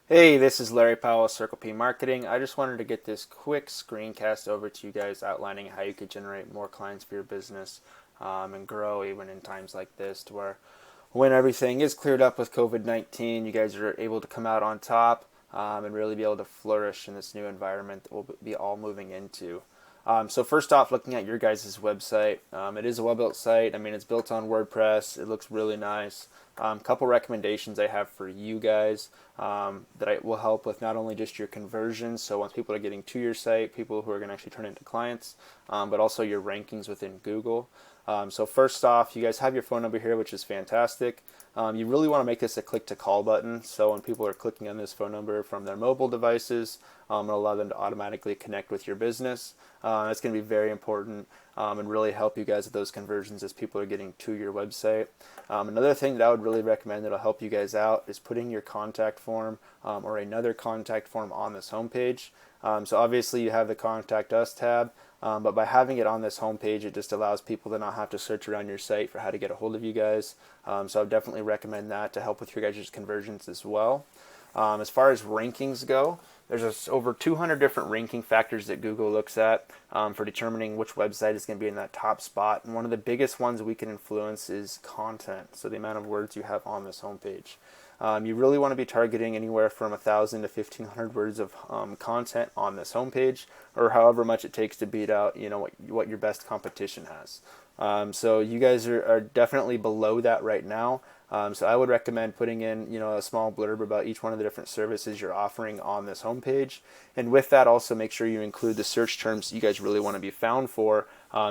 Hey, this is Larry Powell, Circle P Marketing. I just wanted to get this quick screencast over to you guys outlining how you could generate more clients for your business and grow even in times like this to where when everything is cleared up with COVID-19, you guys are able to come out on top and really be able to flourish in this new environment that we'll be all moving into. So first off, looking at your guys' website, it is a web-built site. I mean, it's built on WordPress. It looks really nice. Couple recommendations I have for you guys will help with not only just your conversions, so once people are getting to your site, people who are going to actually turn into clients, but also your rankings within Google. So first off, you guys have your phone number here, which is fantastic. You really want to make this a click to call button, so when people are clicking on this phone number from their mobile devices, it'll allow them to automatically connect with your business. That's going to be very important and really help you guys with those conversions as people are getting to your website. Another thing that I would really recommend that'll help you guys out is putting your contact form or another contact form on this homepage. So obviously you have the Contact Us tab, but by having it on this homepage, it just allows people to not have to search around your site for how to get a hold of you guys. So I would definitely recommend that to help with your guys' conversions as well. As far as rankings go, there's over 200 different ranking factors that Google looks at for determining which website is going to be in that top spot. And one of the biggest ones we can influence is content, so the amount of words you have on this homepage. You really want to be targeting anywhere from 1,000 to 1,500 words of content on this homepage, or however much it takes to beat out, what your best competition has. So you guys are definitely below that right now. So I would recommend putting in, a small blurb about each one of the different services you're offering on this homepage. And with that, also make sure you include the search terms you guys really want to be found for.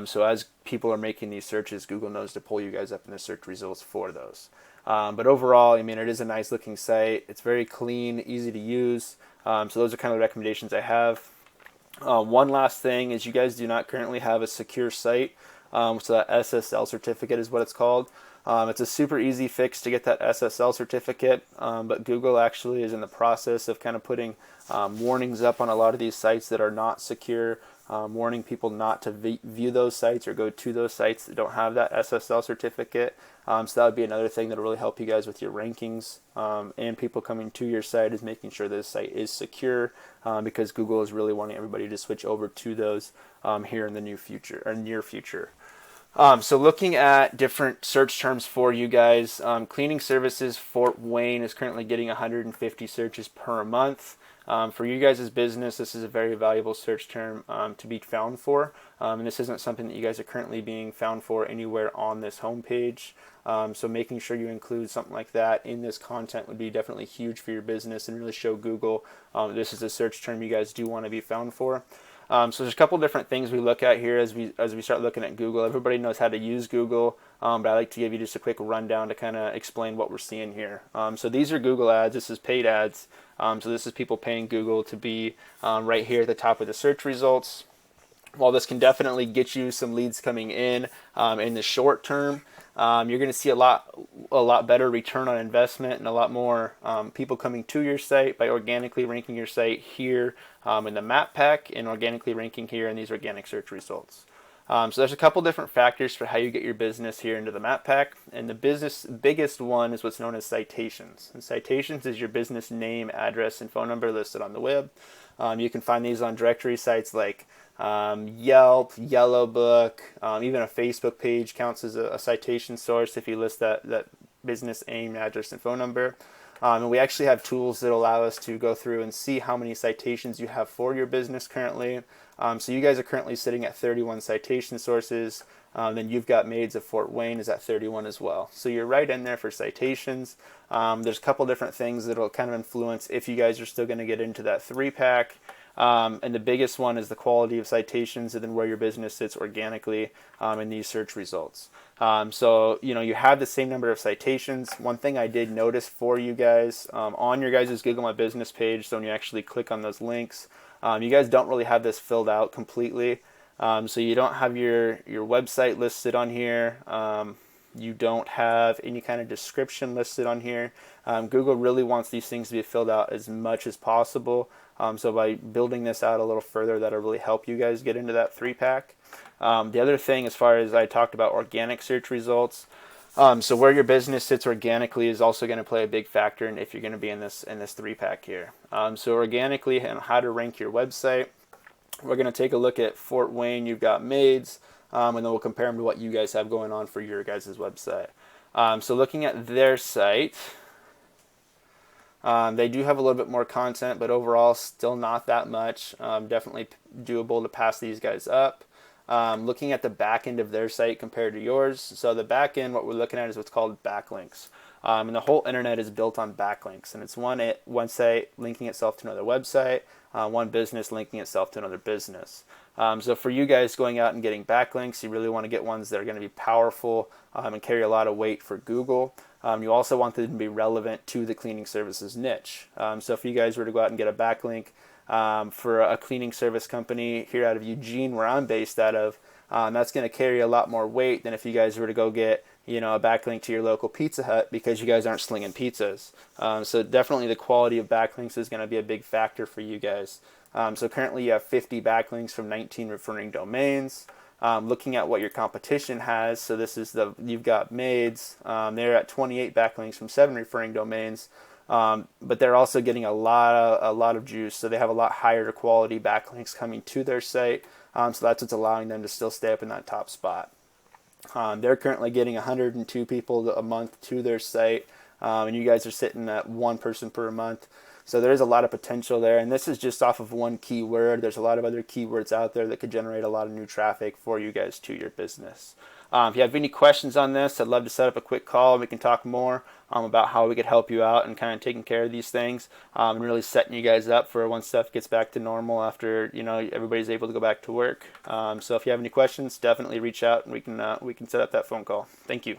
So as people are making these searches, Google knows to pull you guys up in the search results for those. But overall, I mean, it is a nice looking site. It's very clean, easy to use. So those are kind of the recommendations I have. One last thing is you guys do not currently have a secure site. So that SSL certificate is what it's called. It's a super easy fix to get that SSL certificate, but Google actually is in the process of kind of putting warnings up on a lot of these sites that are not secure, warning people not to view those sites or go to those sites that don't have that SSL certificate. So that would be another thing that will really help you guys with your rankings and people coming to your site, is making sure this site is secure because Google is really wanting everybody to switch over to those here in the near future. So looking at different search terms for you guys, cleaning services Fort Wayne is currently getting 150 searches per month. For you guys' business, this is a very valuable search term to be found for. And this isn't something that you guys are currently being found for anywhere on this homepage. So making sure you include something like that in this content would be definitely huge for your business and really show Google this is a search term you guys do want to be found for. So there's a couple different things we look at here as we start looking at Google. Everybody knows how to use Google, but I like to give you just a quick rundown to kind of explain what we're seeing here. So these are Google ads. This is paid ads. So this is people paying Google to be right here at the top of the search results. While this can definitely get you some leads coming in the short term, you're going to see a lot better return on investment and a lot more people coming to your site by organically ranking your site here in the map pack and organically ranking here in these organic search results. So there's a couple different factors for how you get your business here into the map pack, and the biggest one is what's known as citations. And citations is your business name, address, and phone number listed on the web. You can find these on directory sites like Yelp, Yellow Book, even a Facebook page counts as a citation source if you list that business name, address, and phone number. And we actually have tools that allow us to go through and see how many citations you have for your business currently. So you guys are currently sitting at 31 citation sources. Then you've got Maids of Fort Wayne is at 31 as well. So you're right in there for citations. There's a couple different things that will kind of influence if you guys are still going to get into that 3-pack. And the biggest one is the quality of citations and then where your business sits organically in these search results. So, you have the same number of citations. One thing I did notice for you guys on your guys' Google My Business page, so when you actually click on those links, you guys don't really have this filled out completely. So you don't have your website listed on here. You don't have any kind of description listed on here. Google really wants these things to be filled out as much as possible. So by building this out a little further, that'll really help you guys get into that 3-pack. The other thing, as far as I talked about organic search results, So where your business sits organically is also going to play a big factor in if you're going to be in this three pack here. So organically and how to rank your website. We're going to take a look at Fort Wayne. You've got Maids, and then we'll compare them to what you guys have going on for your guys' website. So looking at their site, they do have a little bit more content, but overall still not that much. Definitely doable to pass these guys up. Looking at the back end of their site compared to yours. So the back end, what we're looking at is what's called backlinks. And the whole internet is built on backlinks. And it's one site linking itself to another website, one business linking itself to another business. So for you guys going out and getting backlinks, you really want to get ones that are going to be powerful and carry a lot of weight for Google. You also want them to be relevant to the cleaning services niche. So if you guys were to go out and get a backlink for a cleaning service company here out of Eugene, where I'm based out of, that's going to carry a lot more weight than if you guys were to go get a backlink to your local Pizza Hut because you guys aren't slinging pizzas. So definitely the quality of backlinks is going to be a big factor for you guys. So currently you have 50 backlinks from 19 referring domains. Looking at what your competition has, so this is you've got Maids. They're at 28 backlinks from 7 referring domains, but they're also getting a lot of juice. So they have a lot higher quality backlinks coming to their site. So that's what's allowing them to still stay up in that top spot. They're currently getting 102 people a month to their site, and you guys are sitting at 1 person per month. So there is a lot of potential there, and this is just off of one keyword. There's a lot of other keywords out there that could generate a lot of new traffic for you guys to your business. If you have any questions on this, I'd love to set up a quick call and we can talk more about how we could help you out and kind of taking care of these things and really setting you guys up for when stuff gets back to normal after everybody's able to go back to work. So if you have any questions, definitely reach out and we can set up that phone call. Thank you.